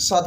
7